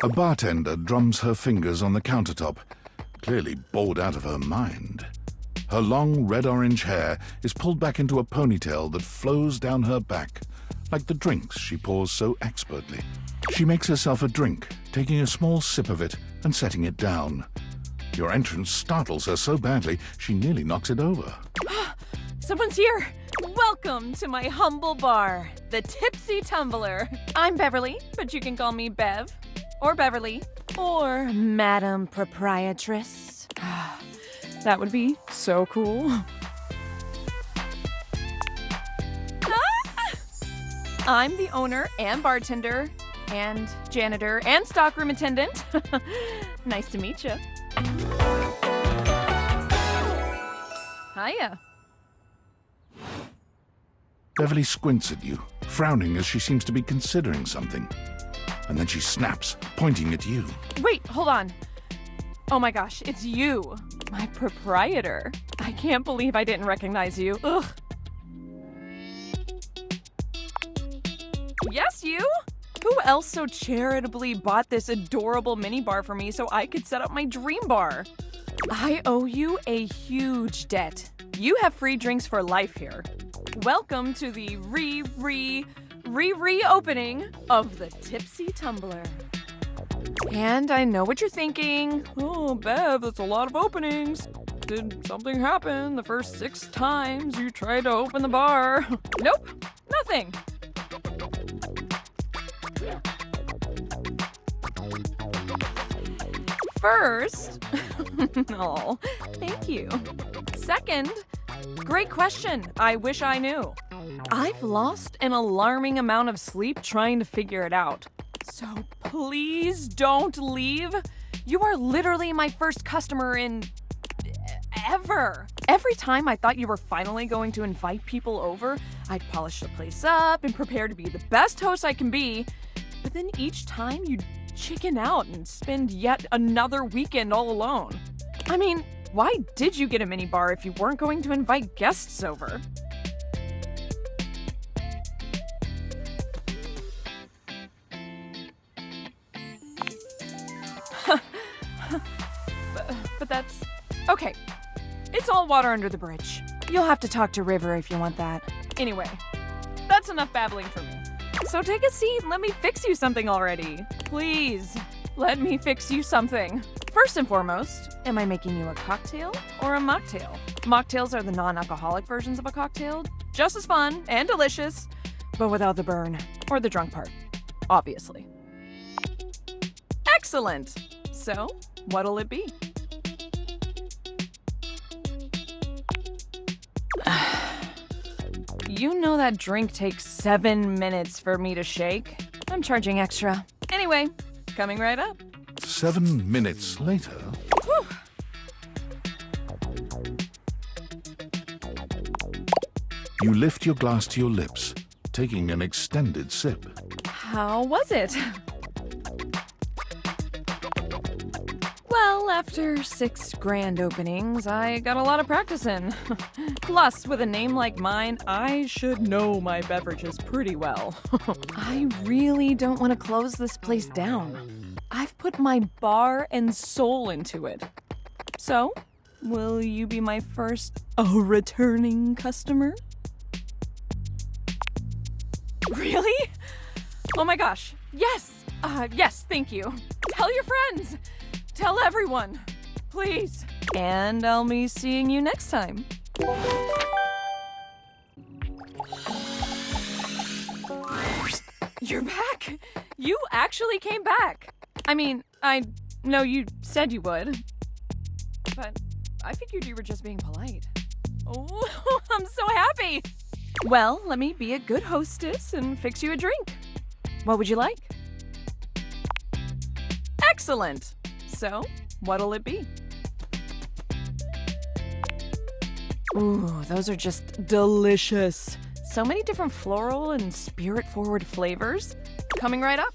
A bartender drums her fingers on the countertop, clearly bored out of her mind. Her long red-orange hair is pulled back into a ponytail that flows down her back, like the drinks she pours so expertly. She makes herself a drink, taking a small sip of it and setting it down. Your entrance startles her so badly, she nearly knocks it over. Someone's here! Welcome to my humble bar, the Tipsy Tumbler. I'm Beverly, but you can call me Bev, or Beverly, or Madam Proprietress. That would be so cool. I'm the owner and bartender and janitor and stockroom attendant. Nice to meet you. Hiya. Beverly squints at you, frowning as she seems to be considering something. And then she snaps, pointing at you. Wait, hold on. Oh my gosh, it's you, my proprietor. I can't believe I didn't recognize you. Ugh. Yes, you? Who else so charitably bought this adorable mini bar for me so I could set up my dream bar? I owe you a huge debt. You have free drinks for life here. Welcome to the reopening of the Tipsy Tumbler. And I know what you're thinking. Oh, Bev, that's a lot of openings. Did something happen the first 6 times you tried to open the bar? Nope, nothing. First, oh, thank you. Second, great question. I wish I knew. I've lost an alarming amount of sleep trying to figure it out. So please don't leave. You are literally my first customer in ever. Every time I thought you were finally going to invite people over, I'd polish the place up and prepare to be the best host I can be. But then each time you'd chicken out and spend yet another weekend all alone. I mean, why did you get a mini bar if you weren't going to invite guests over? but that's... Okay, it's all water under the bridge. You'll have to talk to River if you want that. Anyway, that's enough babbling for me. So take a seat and let me fix you something already. Please, let me fix you something. First and foremost, am I making you a cocktail or a mocktail? Mocktails are the non-alcoholic versions of a cocktail, just as fun and delicious, but without the burn or the drunk part, obviously. Excellent! So, what'll it be? You know that drink takes 7 minutes for me to shake. I'm charging extra. Anyway, coming right up. 7 minutes later... Whew. You lift your glass to your lips, taking an extended sip. How was it? Well, after 6 grand openings, I got a lot of practice in. Plus, with a name like mine, I should know my beverages pretty well. I really don't want to close this place down. I've put my bar and soul into it. So, will you be my first returning customer? Really? Oh my gosh. Yes. Yes, thank you. Tell your friends. Tell everyone, please. And I'll be seeing you next time. You're back. You actually came back. I mean, I know you said you would, but I figured you were just being polite. Oh, I'm so happy. Well, let me be a good hostess and fix you a drink. What would you like? Excellent. So, what'll it be? Ooh, those are just delicious. So many different floral and spirit-forward flavors. Coming right up.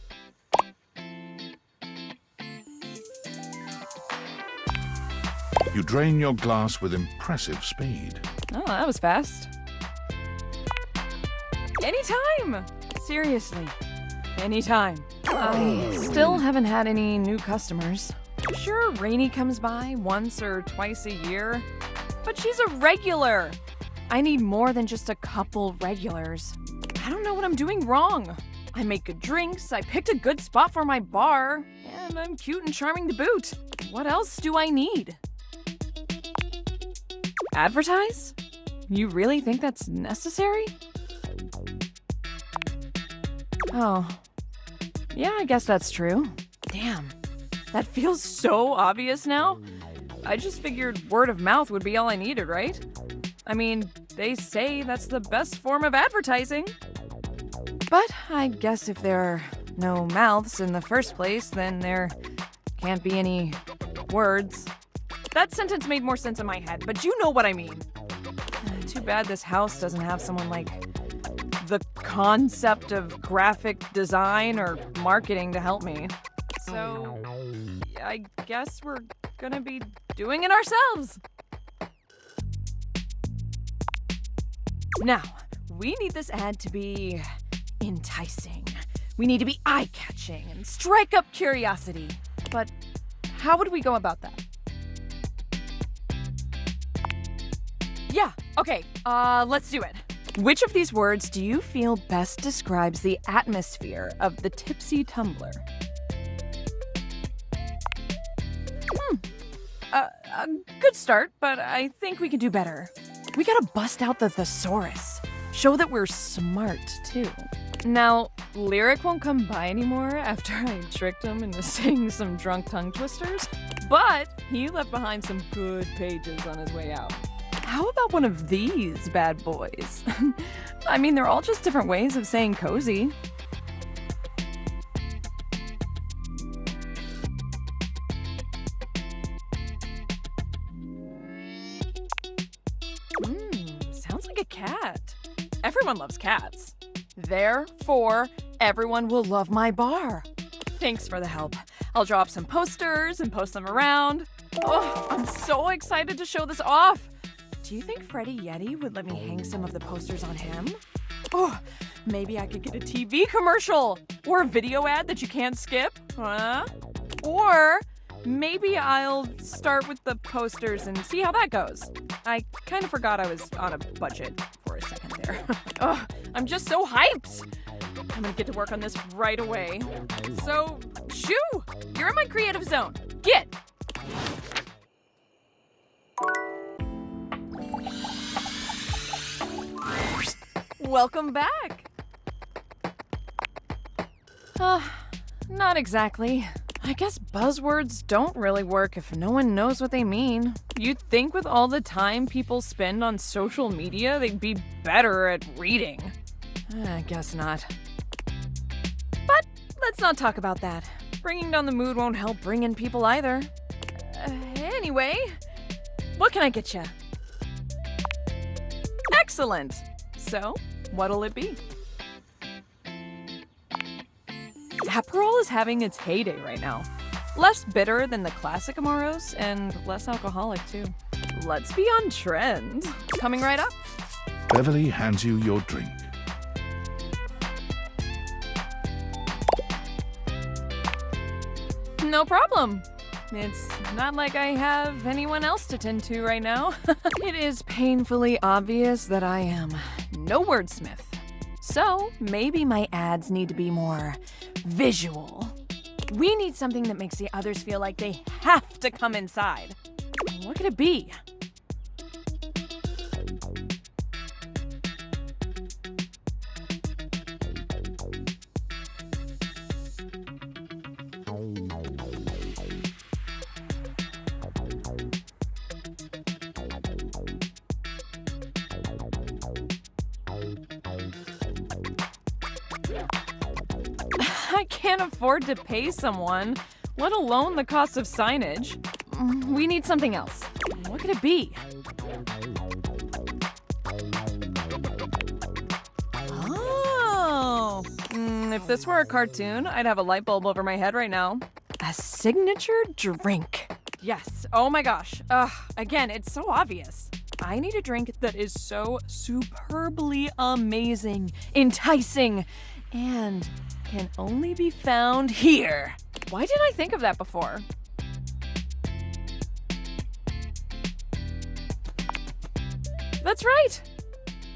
You drain your glass with impressive speed. Oh, that was fast. Anytime! Seriously, anytime. I still haven't had any new customers. Sure, Rainey comes by once or twice a year, but she's a regular. I need more than just a couple regulars. I don't know what I'm doing wrong. I make good drinks, I picked a good spot for my bar, and I'm cute and charming to boot. What else do I need? Advertise? You really think that's necessary? Oh. Yeah, I guess that's true. Damn. That feels so obvious now. I just figured word of mouth would be all I needed, right? I mean, they say that's the best form of advertising. But I guess if there are no mouths in the first place, then there can't be any words. That sentence made more sense in my head, but you know what I mean. Too bad this house doesn't have someone like the concept of graphic design or marketing to help me. So, I guess we're gonna be doing it ourselves. Now, we need this ad to be enticing. We need to be eye-catching and strike up curiosity. But how would we go about that? Yeah, okay, let's do it. Which of these words do you feel best describes the atmosphere of the tipsy tumbler? A good start, but I think we can do better. We gotta bust out the thesaurus. Show that we're smart, too. Now, Lyric won't come by anymore after I tricked him into saying some drunk tongue twisters, but he left behind some good pages on his way out. How about one of these bad boys? I mean, they're all just different ways of saying cozy. Sounds like a cat. Everyone loves cats. Therefore, everyone will love my bar. Thanks for the help. I'll draw up some posters and post them around. Oh, I'm so excited to show this off. Do you think Freddie Yeti would let me hang some of the posters on him? Oh, maybe I could get a TV commercial or a video ad that you can't skip, huh? Or maybe I'll start with the posters and see how that goes. I kind of forgot I was on a budget for a second there. Oh, I'm just so hyped. I'm gonna get to work on this right away. So, shoo, you're in my creative zone. Get! Welcome back. Not exactly. I guess buzzwords don't really work if no one knows what they mean. You'd think with all the time people spend on social media, they'd be better at reading. I guess not. But let's not talk about that. Bringing down the mood won't help bring in people either. Anyway, what can I get you? Excellent. So, what'll it be? Aperol is having its heyday right now. Less bitter than the classic Amoros and less alcoholic too. Let's be on trend. Coming right up. Beverly hands you your drink. No problem. It's not like I have anyone else to tend to right now. It is painfully obvious that I am no wordsmith. So maybe my ads need to be more visual. We need something that makes the others feel like they have to come inside. What could it be? I can't afford to pay someone, let alone the cost of signage. We need something else. What could it be? Oh, if this were a cartoon, I'd have a light bulb over my head right now. A signature drink. Yes, oh my gosh. Again, it's so obvious. I need a drink that is so superbly amazing, enticing, and can only be found here. Why didn't I think of that before? That's right!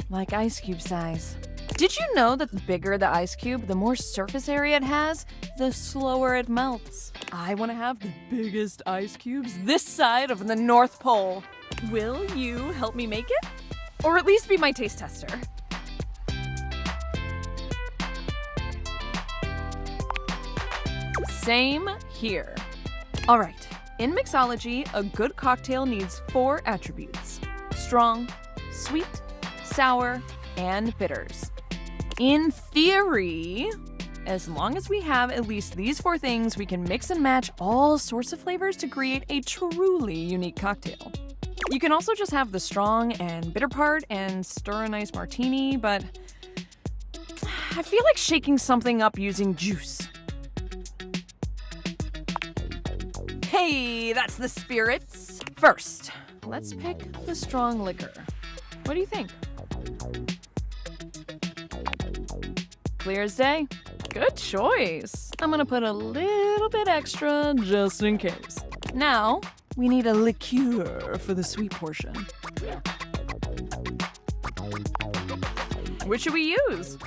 Like ice cube size. Did you know that the bigger the ice cube, the more surface area it has, the slower it melts? I want to have the biggest ice cubes this side of the North Pole. Will you help me make it? Or at least be my taste tester? Same here. All right, in mixology, a good cocktail needs 4 attributes: strong, sweet, sour, and bitters. In theory, as long as we have at least these 4 things, we can mix and match all sorts of flavors to create a truly unique cocktail. You can also just have the strong and bitter part and stir a nice martini, but I feel like shaking something up using juice. Hey, that's the spirits. First, let's pick the strong liquor. What do you think? Clear as day? Good choice. I'm gonna put a little bit extra just in case. Now, we need a liqueur for the sweet portion. Which should we use?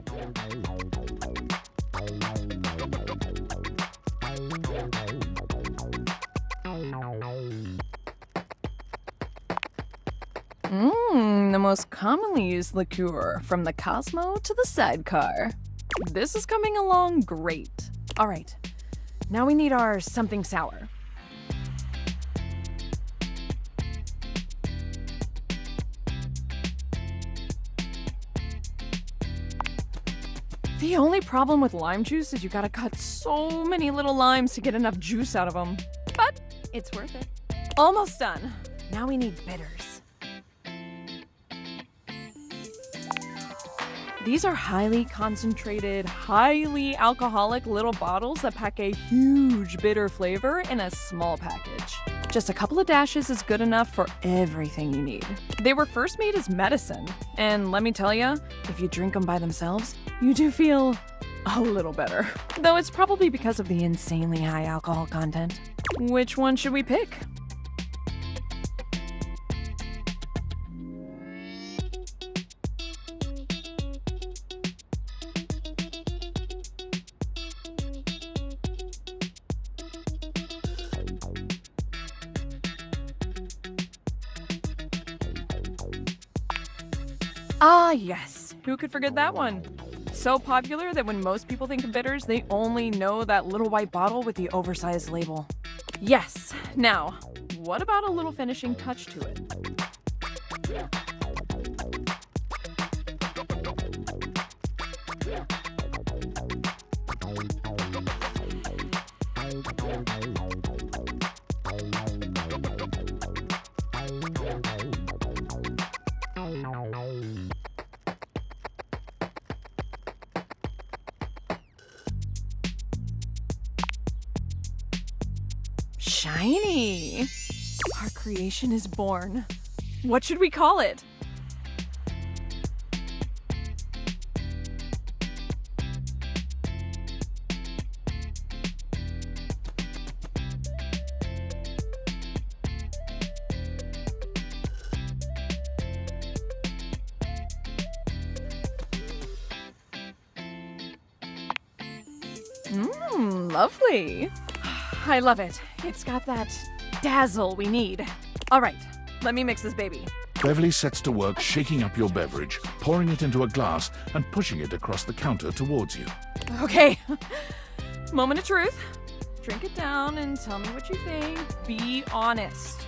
The most commonly used liqueur, from the Cosmo to the sidecar. This is coming along great. All right, now we need our something sour. The only problem with lime juice is you gotta cut so many little limes to get enough juice out of them. But it's worth it. Almost done. Now we need bitters. These are highly concentrated, highly alcoholic little bottles that pack a huge bitter flavor in a small package. Just a couple of dashes is good enough for everything you need. They were first made as medicine, and let me tell you, if you drink them by themselves, you do feel a little better. Though it's probably because of the insanely high alcohol content. Which one should we pick? Ah, yes. Who could forget that one? So popular that when most people think of bitters, they only know that little white bottle with the oversized label. Yes. Now, what about a little finishing touch to it? Shiny! Our creation is born. What should we call it? Lovely. I love it. It's got that dazzle we need. All right, let me mix this baby. Beverly sets to work shaking up your beverage, pouring it into a glass and pushing it across the counter towards you. Okay, moment of truth. Drink it down and tell me what you think. Be honest.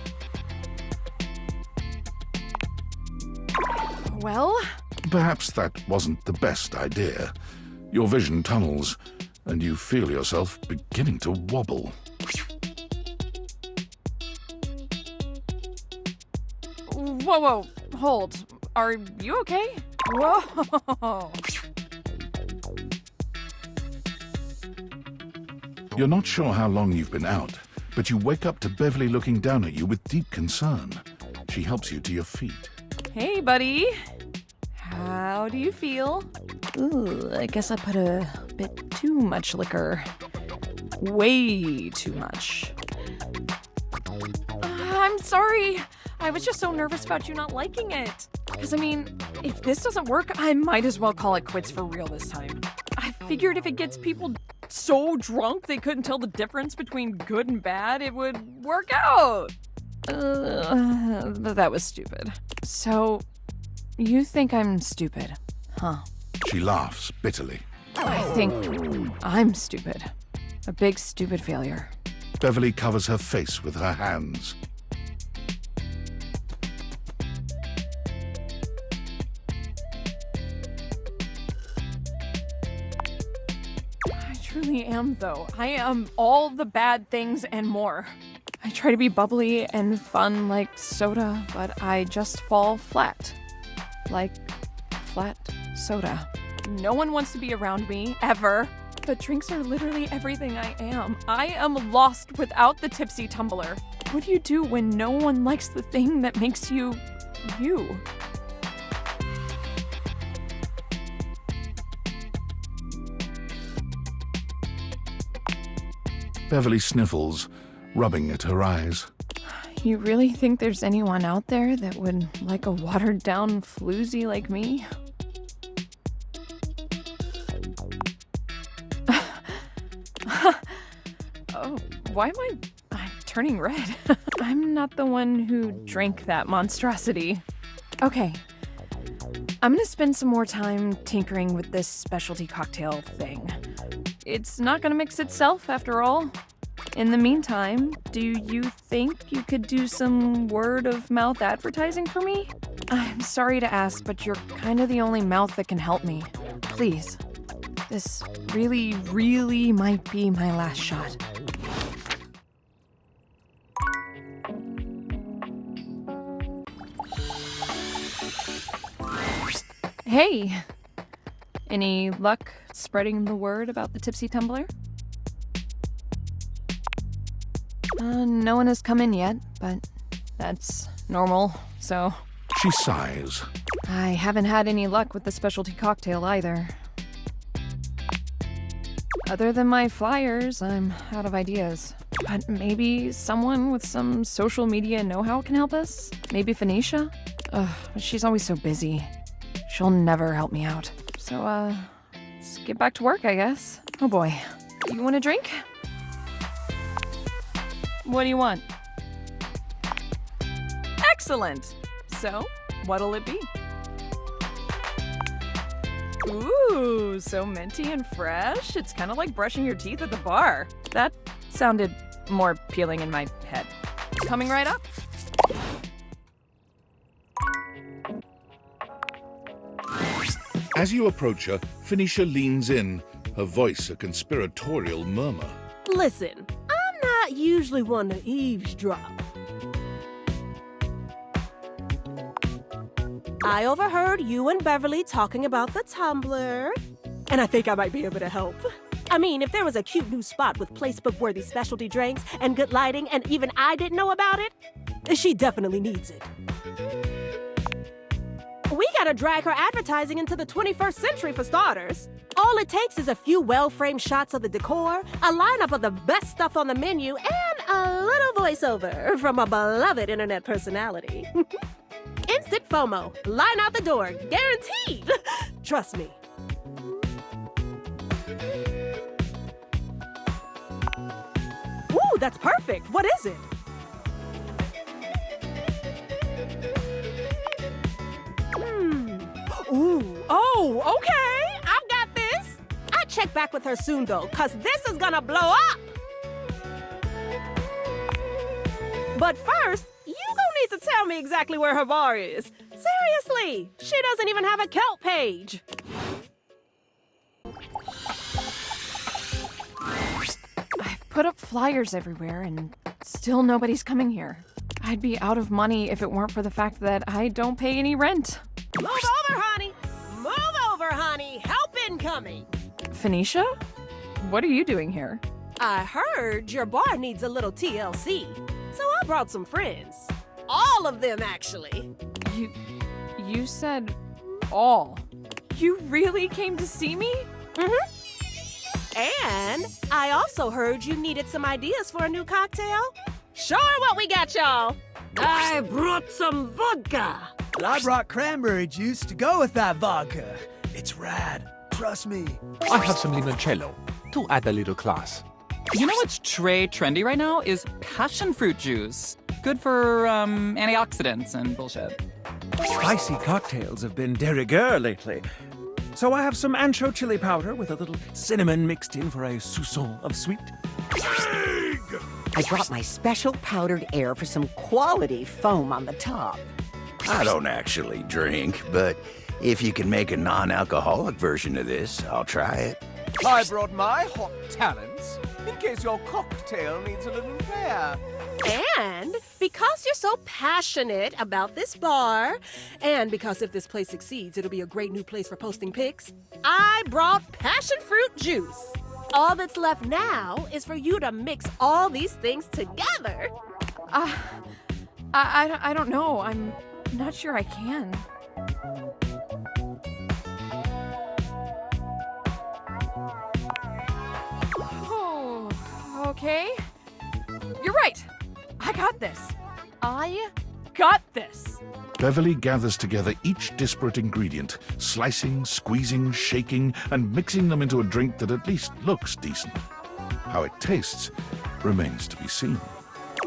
Well? Perhaps that wasn't the best idea. Your vision tunnels, and you feel yourself beginning to wobble. Whoa, hold. Are you okay? Whoa. You're not sure how long you've been out, but you wake up to Beverly looking down at you with deep concern. She helps you to your feet. Hey, buddy. How do you feel? Ooh, I guess I put a bit too much liquor. Way too much. I'm sorry. I was just so nervous about you not liking it. Because, I mean, if this doesn't work, I might as well call it quits for real this time. I figured if it gets people so drunk they couldn't tell the difference between good and bad, it would work out. That was stupid. So, you think I'm stupid, huh? She laughs bitterly. I think I'm stupid. A big stupid failure. Beverly covers her face with her hands. I truly am, though. I am all the bad things and more. I try to be bubbly and fun like soda, but I just fall flat. Like flat soda. No one wants to be around me, ever. But drinks are literally everything I am. I am lost without the tipsy tumbler. What do you do when no one likes the thing that makes you, you? Beverly sniffles, rubbing at her eyes. You really think there's anyone out there that would like a watered-down floozy like me? Oh, why am I'm turning red? I'm not the one who drank that monstrosity. Okay, I'm gonna spend some more time tinkering with this specialty cocktail thing. It's not gonna mix itself, after all. In the meantime, do you think you could do some word-of-mouth advertising for me? I'm sorry to ask, but you're kind of the only mouth that can help me. Please. This really, really might be my last shot. Hey! Any luck spreading the word about the tipsy tumbler? No one has come in yet, but that's normal, so... She sighs. I haven't had any luck with the specialty cocktail either. Other than my flyers, I'm out of ideas. But maybe someone with some social media know-how can help us? Maybe Phoenicia? Ugh, but she's always so busy. She'll never help me out. So, let's get back to work, I guess. Oh boy. You want a drink? What do you want? Excellent! So, what'll it be? Ooh, so minty and fresh. It's kind of like brushing your teeth at the bar. That sounded more appealing in my head. Coming right up. As you approach her, Phoenicia leans in, her voice a conspiratorial murmur. Listen, I'm not usually one to eavesdrop. I overheard you and Beverly talking about the tumbler, and I think I might be able to help. I mean, if there was a cute new spot with placebook-worthy specialty drinks and good lighting, and even I didn't know about it, she definitely needs it. We gotta drag her advertising into the 21st century for starters. All it takes is a few well-framed shots of the decor, a lineup of the best stuff on the menu, and a little voiceover from a beloved internet personality. Instant FOMO. Line out the door. Guaranteed. Trust me. Ooh, that's perfect. What is it? Ooh. Oh, okay. I've got this. I'll check back with her soon, though, because this is gonna blow up. But first, you gonna need to tell me exactly where her bar is. Seriously, she doesn't even have a Kelp page. I've put up flyers everywhere and still nobody's coming here. I'd be out of money if it weren't for the fact that I don't pay any rent. Move over, honey. Move over, honey. Help incoming. Phoenicia? What are you doing here? I heard your bar needs a little TLC, so I brought some friends. All of them, actually. You said all. You really came to see me? And I also heard you needed some ideas for a new cocktail. Sure, what we got, y'all? I brought some vodka. But I brought cranberry juice to go with that vodka. It's rad. Trust me. I have some limoncello to add a little class. You know what's trendy right now is passion fruit juice. Good for antioxidants and bullshit. Spicy cocktails have been de rigueur lately. So I have some ancho chili powder with a little cinnamon mixed in for a soupçon of sweet. I brought my special powdered air for some quality foam on the top. I don't actually drink, but if you can make a non-alcoholic version of this, I'll try it. I brought my hot talents in case your cocktail needs a little flair. And because you're so passionate about this bar, and because if this place succeeds, it'll be a great new place for posting pics, I brought passion fruit juice. All that's left now is for you to mix all these things together. I don't know. I'm not sure I can. Oh, okay. You're right. I got this. I got this. Beverly gathers together each disparate ingredient, slicing, squeezing, shaking, and mixing them into a drink that at least looks decent. How it tastes remains to be seen.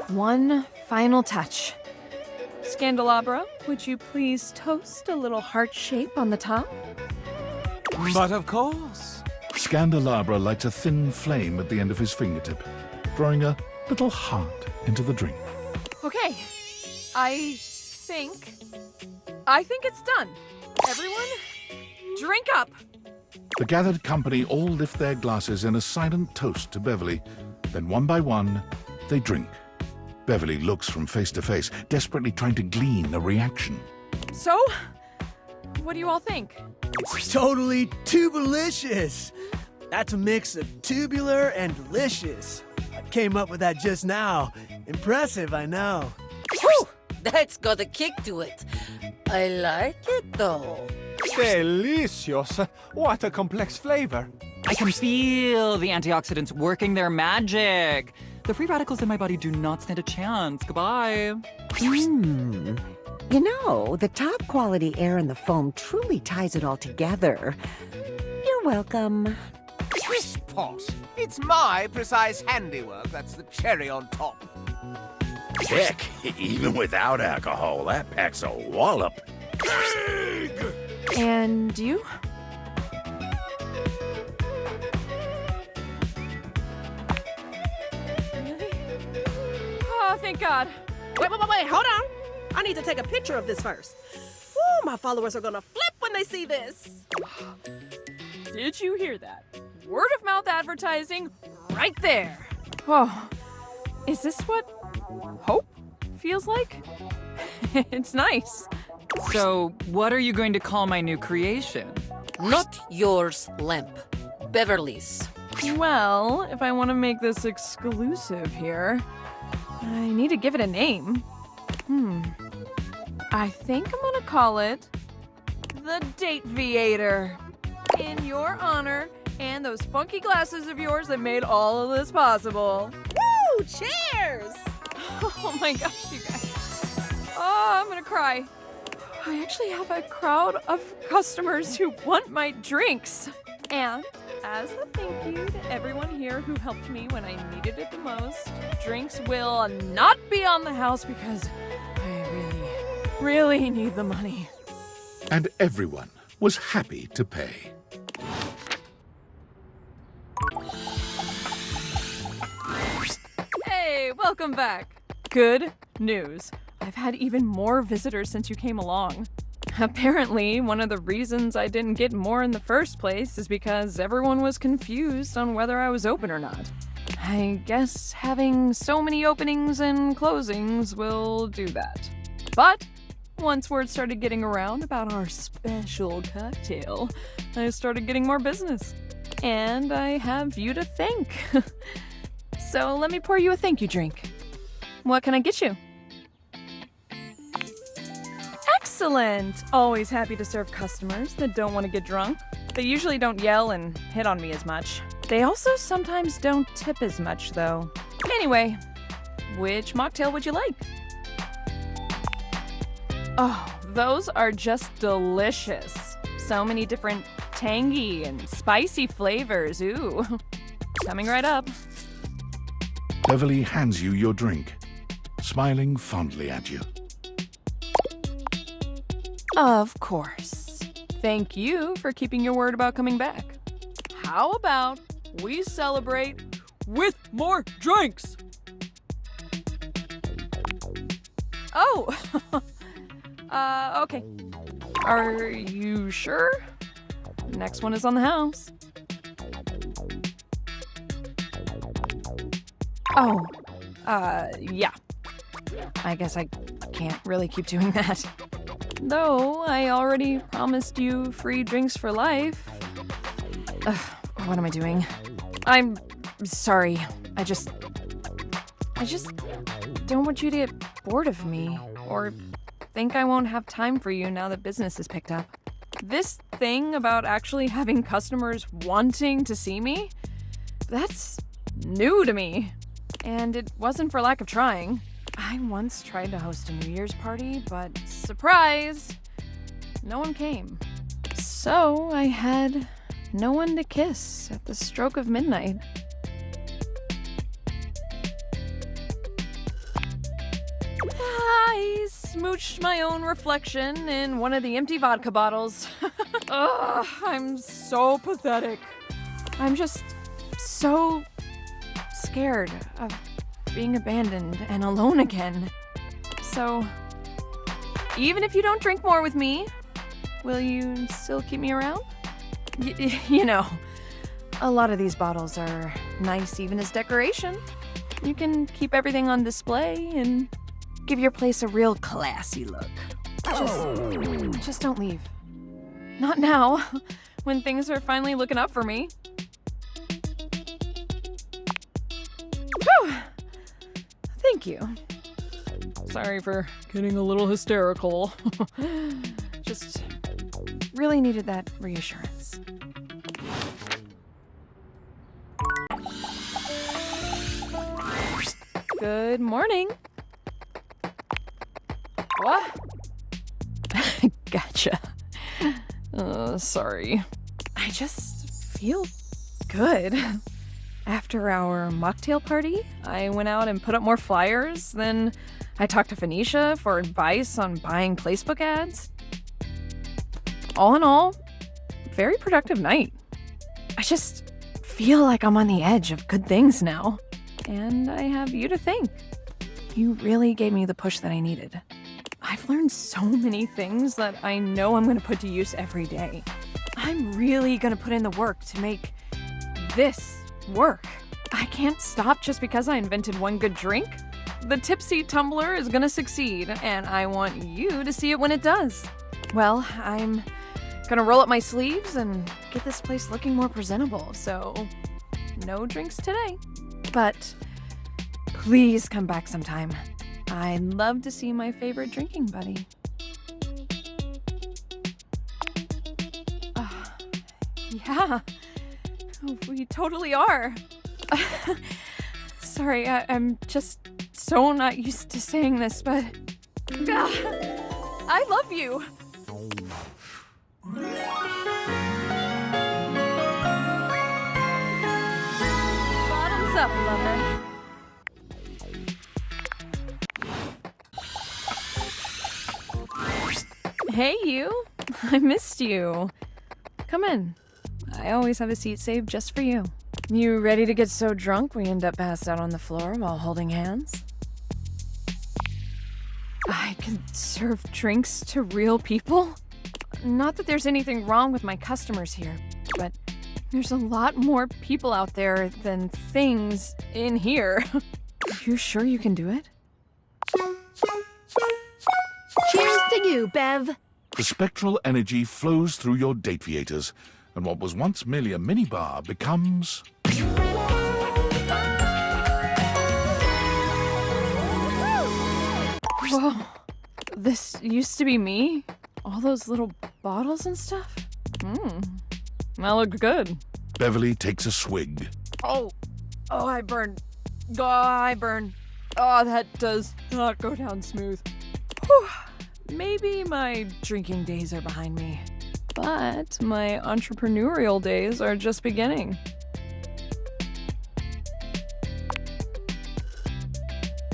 One final touch. Scandelabra, would you please toast a little heart shape on the top? But of course. Scandelabra lights a thin flame at the end of his fingertip, drawing a little heart into the drink. Okay. I think it's done. Everyone, drink up. The gathered company all lift their glasses in a silent toast to Beverly. Then one by one, they drink. Beverly looks from face to face, desperately trying to glean a reaction. So, what do you all think? It's totally tubelicious. That's a mix of tubular and delicious. I came up with that just now. Impressive, I know. Whew, that's got a kick to it. I like it though. Delicious. What a complex flavor. I can feel the antioxidants working their magic. The free radicals in my body do not stand a chance. Goodbye. You know, the top quality air in the foam truly ties it all together. You're welcome. Swish pot. It's my precise handiwork that's the cherry on top. Heck, even without alcohol, that packs a wallop. And you? Really? Oh, thank God. Wait, hold on. I need to take a picture of this first. Ooh, my followers are gonna flip when they see this. Did you hear that? Word of mouth advertising right there. Oh, is this what hope feels like? It's nice. So, what are you going to call my new creation? Not yours, Lamp. Beverly's. Well, if I want to make this exclusive here, I need to give it a name. I think I'm gonna call it the Dateviator. In your honor and those funky glasses of yours that made all of this possible. Woo! Cheers! Oh my gosh, you guys. Oh, I'm gonna cry. I actually have a crowd of customers who want my drinks. And as a thank you to everyone here who helped me when I needed it the most, drinks will not be on the house because I really need the money. And everyone was happy to pay. Hey, welcome back. Good news. I've had even more visitors since you came along. Apparently, one of the reasons I didn't get more in the first place is because everyone was confused on whether I was open or not. I guess having so many openings and closings will do that. But once word started getting around about our special cocktail, I started getting more business. And I have you to thank. So let me pour you a thank you drink. What can I get you? Excellent! Always happy to serve customers that don't want to get drunk. They usually don't yell and hit on me as much. They also sometimes don't tip as much, though. Anyway, which mocktail would you like? Oh, those are just delicious. So many different tangy and spicy flavors. Ooh, coming right up. Beverly hands you your drink, smiling fondly at you. Of course. Thank you for keeping your word about coming back. How about we celebrate with more drinks? Oh, okay. Are you sure? Next one is on the house. Oh, yeah. I guess I can't really keep doing that. Though I already promised you free drinks for life. Ugh, what am I doing? I'm sorry. I just don't want you to get bored of me or think I won't have time for you now that business is picked up. This thing about actually having customers wanting to see me, that's new to me. And it wasn't for lack of trying. I once tried to host a New Year's party, but surprise! No one came. So I had no one to kiss at the stroke of midnight. I smooched my own reflection in one of the empty vodka bottles. Ugh, I'm so pathetic. I'm just so scared of being abandoned and alone again. So, even if you don't drink more with me, will you still keep me around? You know, a lot of these bottles are nice even as decoration. You can keep everything on display and give your place a real classy look. Just don't leave. Not now, when things are finally looking up for me. Whew. Thank you. Sorry for getting a little hysterical. Just really needed that reassurance. Good morning. What? Gotcha. Sorry. I just feel good. After our mocktail party, I went out and put up more flyers. Then I talked to Phoenicia for advice on buying placebook ads. All in all, very productive night. I just feel like I'm on the edge of good things now. And I have you to thank. You really gave me the push that I needed. I've learned so many things that I know I'm going to put to use every day. I'm really going to put in the work to make this work. I can't stop just because I invented one good drink. The tipsy tumbler is going to succeed, and I want you to see it when it does. Well, I'm going to roll up my sleeves and get this place looking more presentable, so no drinks today. But please come back sometime. I'd love to see my favorite drinking buddy. Yeah, we totally are. Sorry, I'm just so not used to saying this, but I love you. Bottoms up, lover. Hey, you. I missed you. Come in. I always have a seat saved just for you. You ready to get so drunk we end up passed out on the floor while holding hands? I can serve drinks to real people? Not that there's anything wrong with my customers here, but there's a lot more people out there than things in here. You sure you can do it? Cheers to you, Bev. The spectral energy flows through your Dateviators, and what was once merely a minibar becomes... Whoa, this used to be me? All those little bottles and stuff? That looked good. Beverly takes a swig. Oh, I burned. Oh, I burned. Oh, that does not go down smooth. Whew. Maybe my drinking days are behind me, but my entrepreneurial days are just beginning.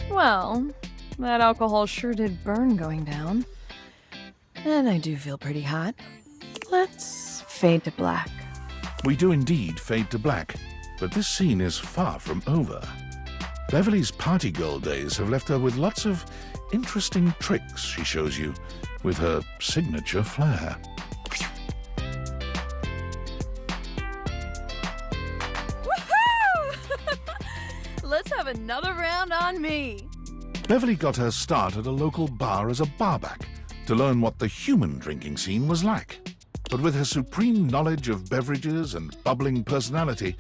Well, that alcohol sure did burn going down. And I do feel pretty hot. Let's fade to black. We do indeed fade to black, but this scene is far from over. Beverly's party girl days have left her with lots of interesting tricks she shows you, with her signature flair. Woohoo! Let's have another round on me. Beverly got her start at a local bar as a barback to learn what the human drinking scene was like. But with her supreme knowledge of beverages and bubbling personality,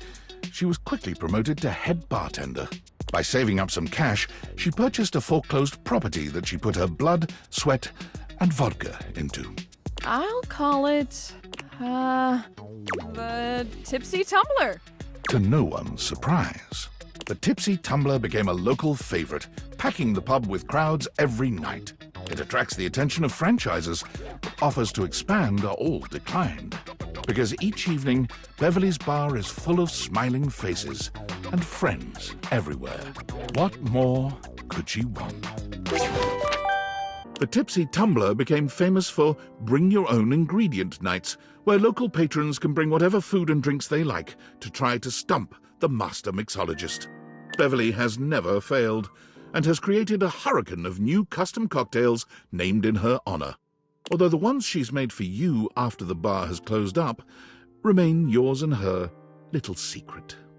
she was quickly promoted to head bartender. By saving up some cash, she purchased a foreclosed property that she put her blood, sweat, and vodka into. I'll call it, the Tipsy Tumbler. To no one's surprise, the Tipsy Tumbler became a local favorite, packing the pub with crowds every night. It attracts the attention of franchises, but offers to expand are all declined. Because each evening, Beverly's bar is full of smiling faces and friends everywhere. What more could she want? The Tipsy Tumbler became famous for Bring Your Own Ingredient Nights, where local patrons can bring whatever food and drinks they like to try to stump the master mixologist. Beverly has never failed, and has created a hurricane of new custom cocktails named in her honor. Although the ones she's made for you after the bar has closed up remain yours and her little secret.